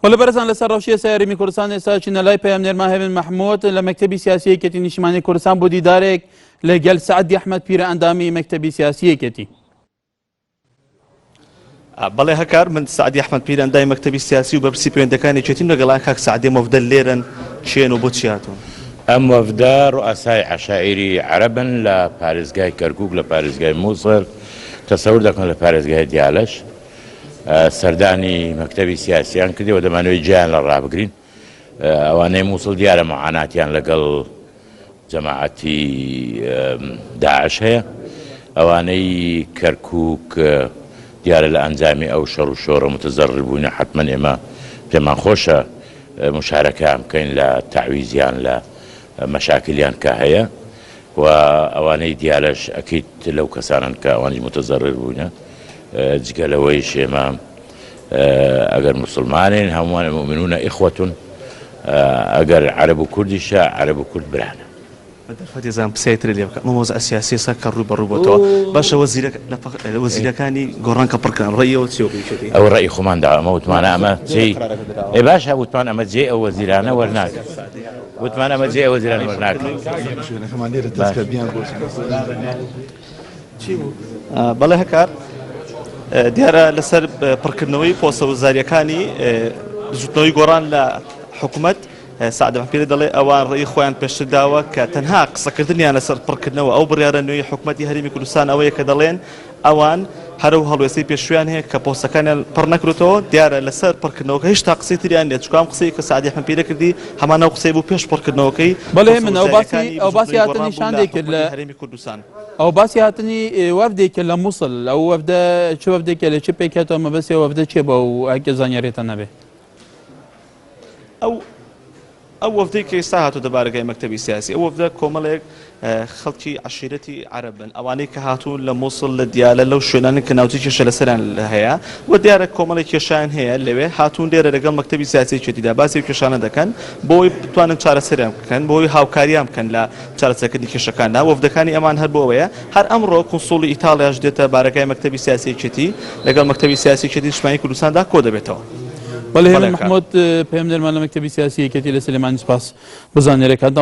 ولا برزان لسر روشية سياري كردستان إساچين لاي بيامنير ماهر محمود لمكتبي سياسي كتي نشماني كردستان بودي دارك لقل سعد أحمد بير أندامي مكتبي سياسي كتي بەڵێ هەکار من سعدی ئەحمەد پیرەندای مەکتەبی سیاسی و بەرسی پەیوەندەکانی چێتیم لەگەڵان کاک سعدی مەفدە لێرن چێن و بۆ چیاتون ئەم وەفدە ڕوئەسای عەشائیری عەرەبن لە پارێزگای کەرکووک لە پارێزگای مووسڵ تەسەور دەکەن لە پارێزگای دیالەش سەردانی مەکتەبی سیاسیان کردەوە دەمانەوەی گیان لە ڕابگرین ئەوانەی مووسڵ دیارە مەعاناتیان لەگەڵ جەماعەتی داعش هەیە ئەوانەی کەرکووک دیارە لە ئەنجامی ئەو شەڕ و شۆڕە متزەڕر بووینە حتمەن ئێمە پێمان خۆشە مشارەکەیان بکەین لە تەعویزیان لە مەشاکلیان کە هەیە و ئەوانەی دیارەش ئەکەیت لەو کەسانن کە ئەوانەی متزەڕر بووینە جگە لەوەیش ئێمە ئەگەر موسڵمانین هەمووان مؤمنونە ئیخوەتون ئەگەر عەرەب و کوردیشە عەرەب و کورد برانە دەرفەتێزان پسیایتر لێ بکە مەمۆزە سیاسی سا کە ڕوو بەڕوو بۆتەوە باشە وەزیرەکانی گۆڕان کە پڕکەن ڕێیەوە چێوەکەی ئەو ڕێی خۆماندا ئەمە وتمانە ئەمە جێی ئێ باشە وتمان ئەمە جێ ئەو وەزیرانە وەرناکە وتمان ئەمە جێ ئەو وەزیرانە وەرناکە بەڵێ هەکار دیارە لەسەر پڕکردنەوەی پۆستە وەزاریەکانی زوتنەوەی گۆڕان لە حکوومەت سعد پێ دەڵێ ئەوان ڕێی خۆیان پێشتر داوە کە تەنها قسەکردنیان لەسەر پڕکردنەوە ئەو بڕیارە نوێی حکوومەتی هەرێمی کوردستان ئەوەیە کە دەڵێن ئەوان هەرە و هەڵوێستەی پێشویان هەیە کە پۆستەکانیان پڕ نەکرێتەوە دیارە لەسەر پڕکردنەوەکە هیچ تا قسەی تریان لێت چکام قسەی کە سعدی ئەحمەد پێ کردی هەمان ئەو قسەی بوو پێش پڕکردنەوەکەی بەڵێ من ئەو باسی هاتنی شاندێک کرد لە هەرێمی کوردستان ئەو باسی هاتنی وەفدێک لە مووسڵ ئەو وەفدە چ وەفدێکە لە چ پێکاتەوە مەبەستی وەفدە چێ بە و ئەگە زانیاریتە نەبێ ئەو وەفدەی کە ئێستا هاتوو دەبارەکەی مەکتەبی سیاسی ئەو وەفدە کۆمەڵێک خەڵکی عەشیرەتی عەرەبن ئەوانەی کە هاتوون لە مووسڵ لە دیالە لەو شوێنانن کە ناوچەی کێشە لەسەریان هەیە و دیارە کۆمەڵی کێشیان هەیە لەوێ هاتوون لێرە لەگەڵ مەکتەبی سیاسی چێتیدا باسی کێشانە دەکەن بۆی بتوانن چارەسەریان بکەن بۆی هاوکاریان بکەن لە چارەسەرکردنی کێشەکاندا وەفدەکانی ئەمان هەر بۆەوەیە هەر ئەمڕۆ کونسوڵی ئیتاڵیاش دێتە بارەکەی مەکتەبی سیاسی چێتی لەگەڵ مەکتەبی سیاسی چێتی نیشتیمانی کوردستاندا کۆ دەبێتەوە بەڵێ محمود پێم دەرمان لە مەکتەبی سیاسی یەکێتی لە سلێمانی سوپاس بزانێرەکە